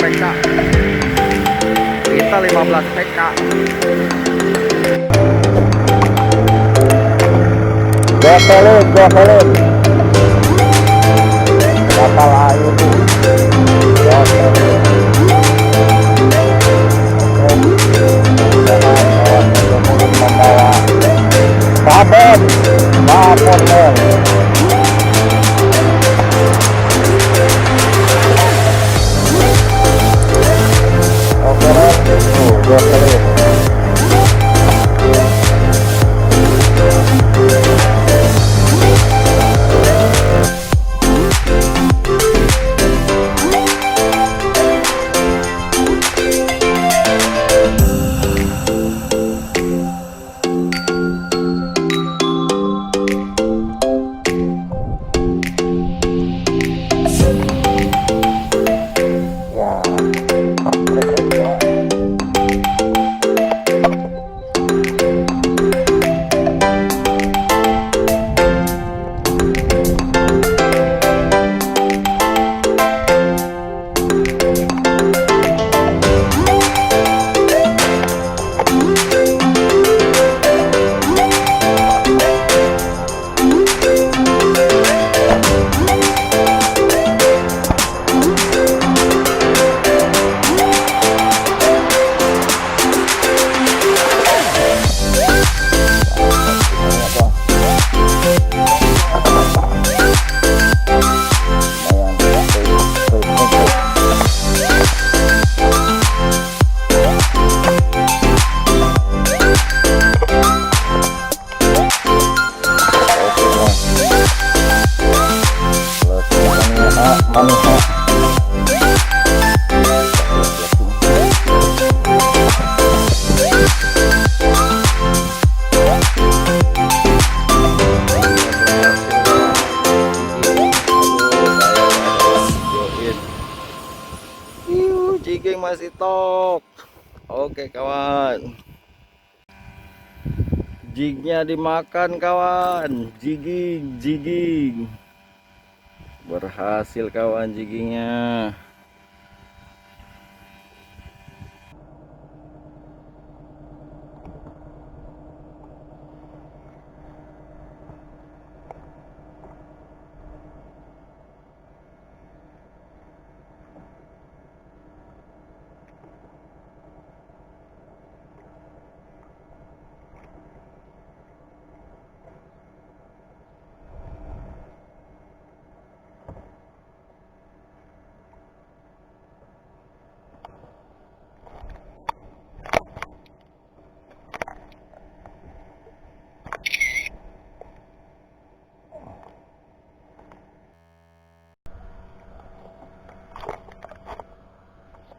PK, kita 15 PK. Jokelin kapal air tuh. Jokelin. Membawa babon men. Oke men, tuh jokelin. Jiging masih tok. Oke kawan, jignya dimakan kawan. Jiging berhasil kawan, jigingnya.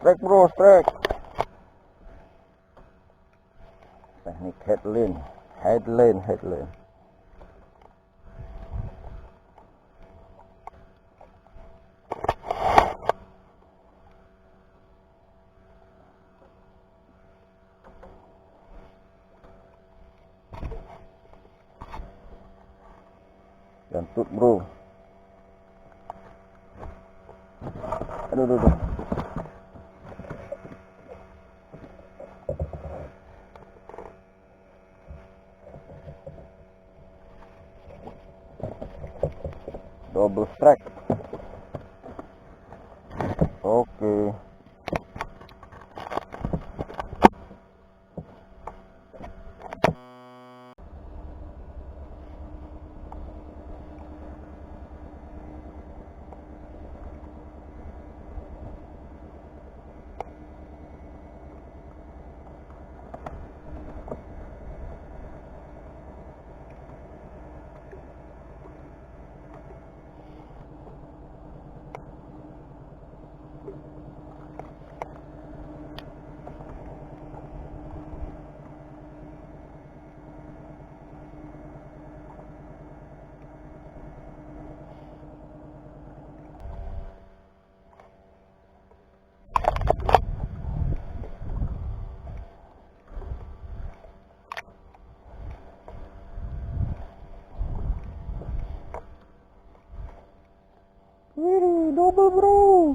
Strike bro, strike. Teknik headline. Gantut bro. Aduh. Double strike. Oke. Double bro.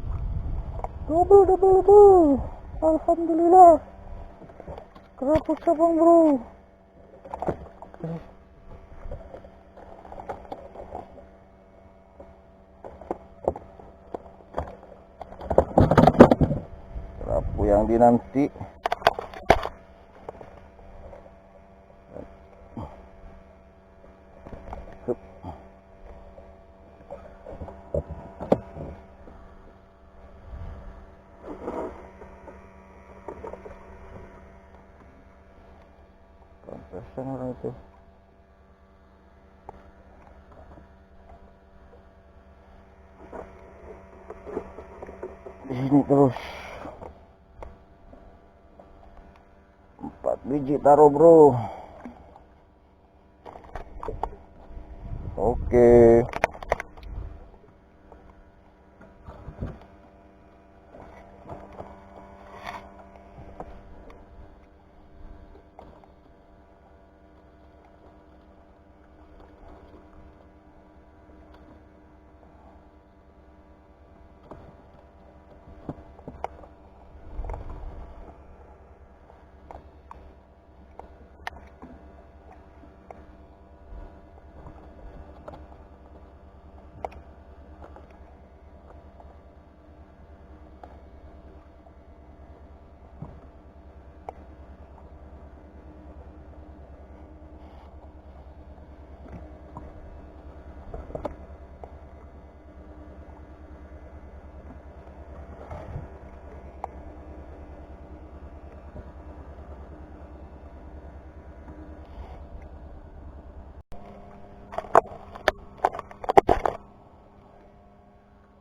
Double. Alhamdulillah. Keraput cabang bro. Kerapu yang dinanti. Kompresan orang itu. Di sini terus. 4 biji taruh bro. Oke.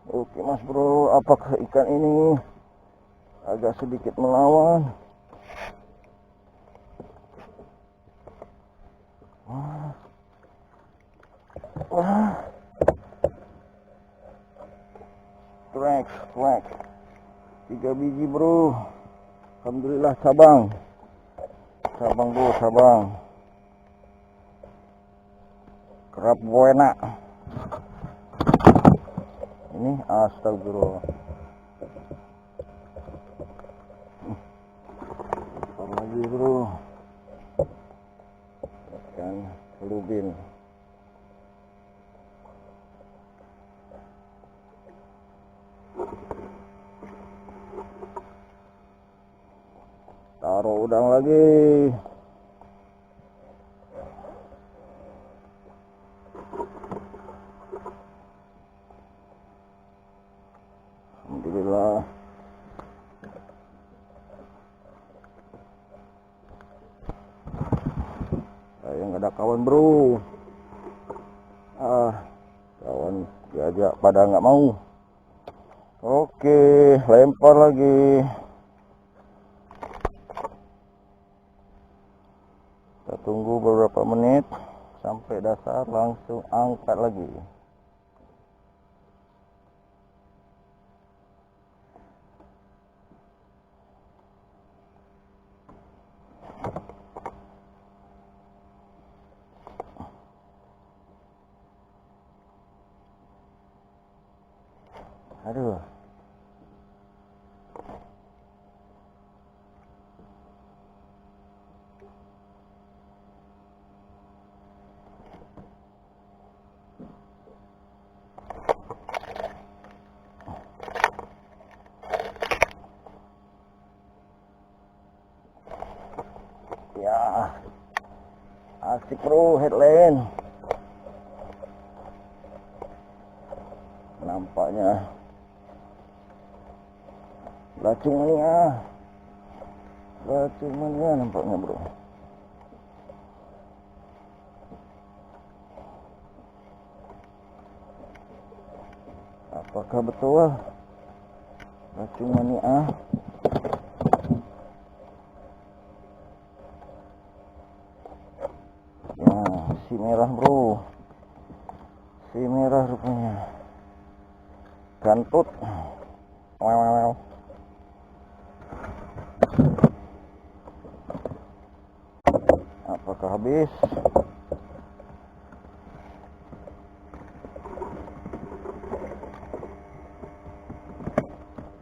Oke mas bro, apakah ikan ini agak sedikit melawan? Wah. Strike. 3 biji bro. Alhamdulillah cabang bro, cabang. Kerap buena. Ini astagfirullah. Apa lagi bro? Ikan lubin. Taruh udang lagi. Alhamdulillah. Saya nggak ada kawan bro. Kawan diajak pada nggak mau. Oke, lempar lagi. Kita tunggu beberapa menit sampai dasar, langsung angkat lagi. Aduh. Ya, asik bro, headland. Nampaknya Lacung mania nampaknya bro. Apakah betul lacung mania? Ya, si merah bro, si merah rupanya. Gantut. Wow. Apakah habis?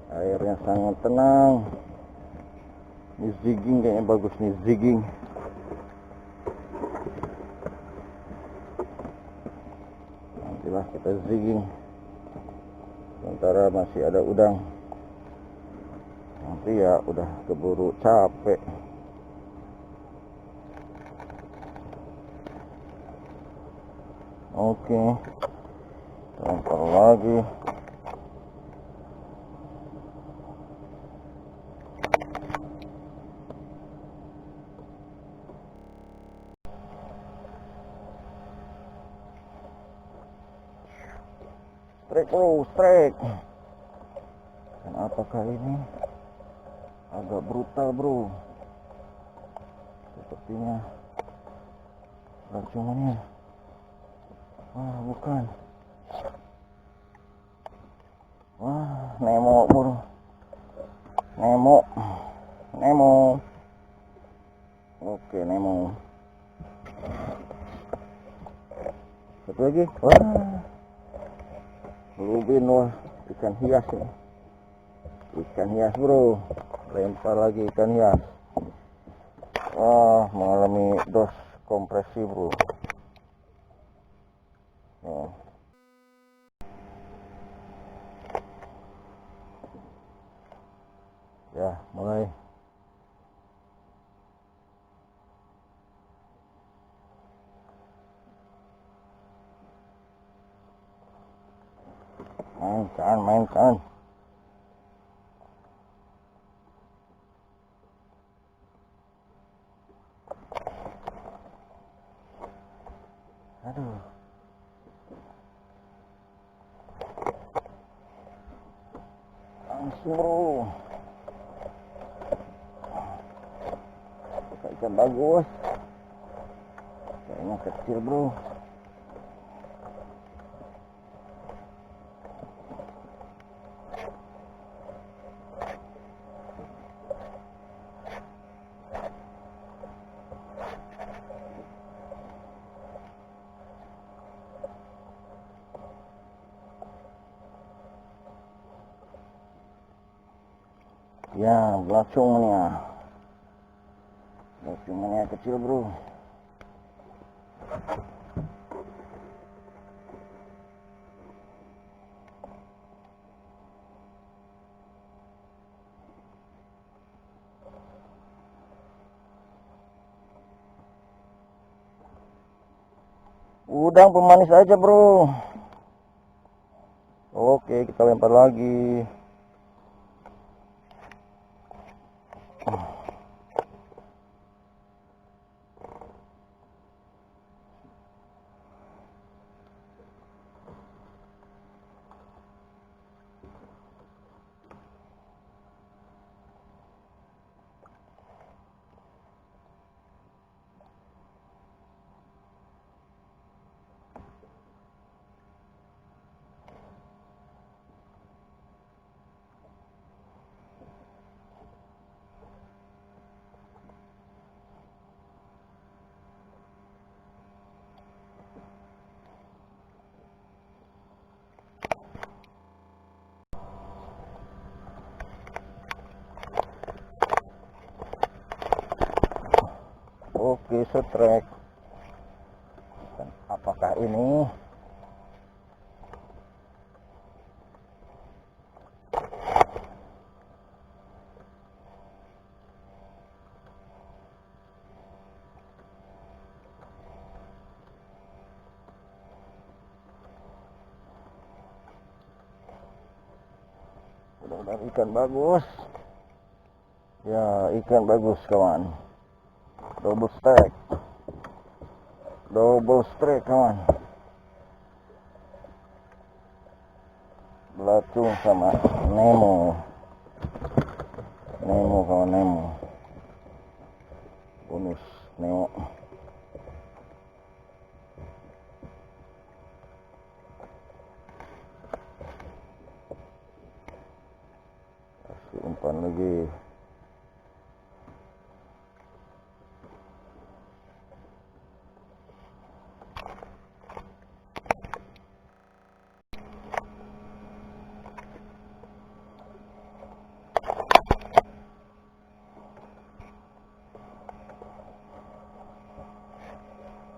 Airnya sangat tenang. Ini zigging kayaknya bagus nih, zigging. Nantilah kita zigging. Sementara masih ada udang. Nanti ya udah keburu capek. Oke, lempar lagi. Strike bro, strike. Dan apakah ini agak brutal bro? Sepertinya racunannya. Wah, bukan. Wah, Nemo bro. Nemo. Nemo. Oke, Nemo. Satu lagi. Wah. Bluefin, wah, ikan hias nih. Ikan hias bro. Lempar lagi ikan hias. Wah, mengalami dos kompresi bro. Oh. Ya, mulai. Mainkan, mainkan. Aduh. Langsung bro. Ikan bagus. Kayaknya kecil bro. Ya, belacungnya. Belacungnya kecil bro. Udang pemanis aja bro. Oke, kita lempar lagi. Oke, strike. Dan apakah ini? Mudah-mudahan ikan bagus. Ya, ikan bagus kawan. Double strike. Double strike kawan. Belacung sama Nemo. Nemo kawan, Nemo. Bonus Nemo. Kasih umpan lagi.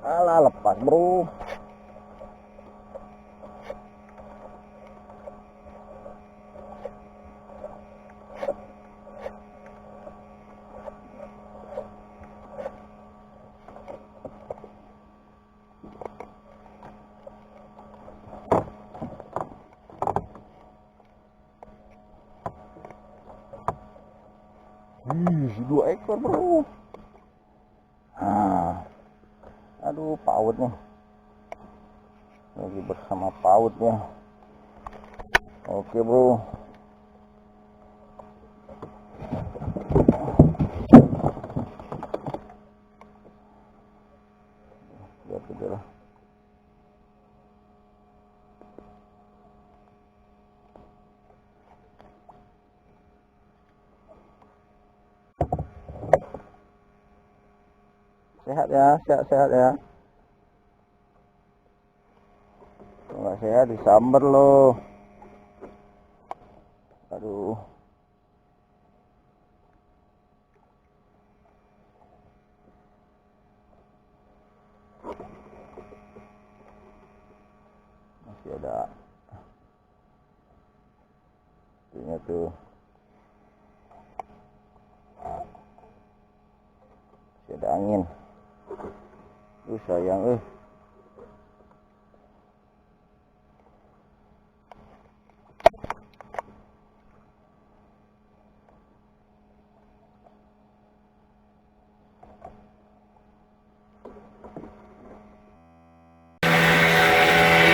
Alah, lepas bro. Dua ekor bro. Aduh, pautnya lagi bersama pautnya. Oke bro, lihat aja lah. Sehat ya, sehat ya. Kalau nggak sehat disamber loh. Aduh. Masih ada. Itunya tuh. Masih ada angin. Sayang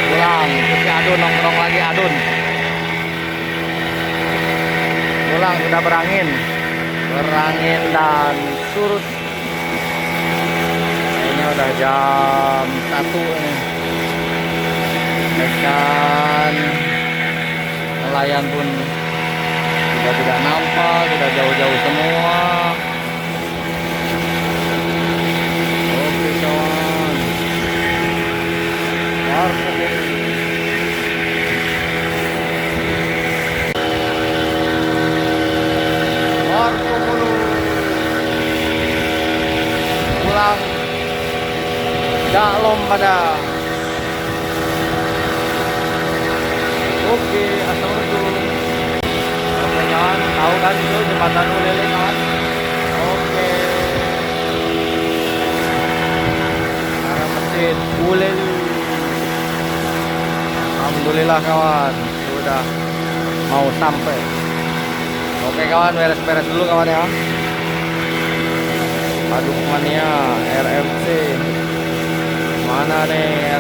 Pulang, terus adun, nongkrong lagi adun. Pulang sudah berangin dan surut. Kayaknya udah jam 1 nih. Ikan nelayan pun sudah tidak nampak, sudah jauh-jauh semua. Oke kawan, pulang Daklom pada. Oke, assalamualaikum. Oke kawan, tahu kan itu jembatan Ulele kawan? Oke. Arah masjid Ulele. Alhamdulillah kawan, sudah mau sampai. Oke kawan, beres-beres dulu kawan ya. Paduk Mania RMC. Mana nih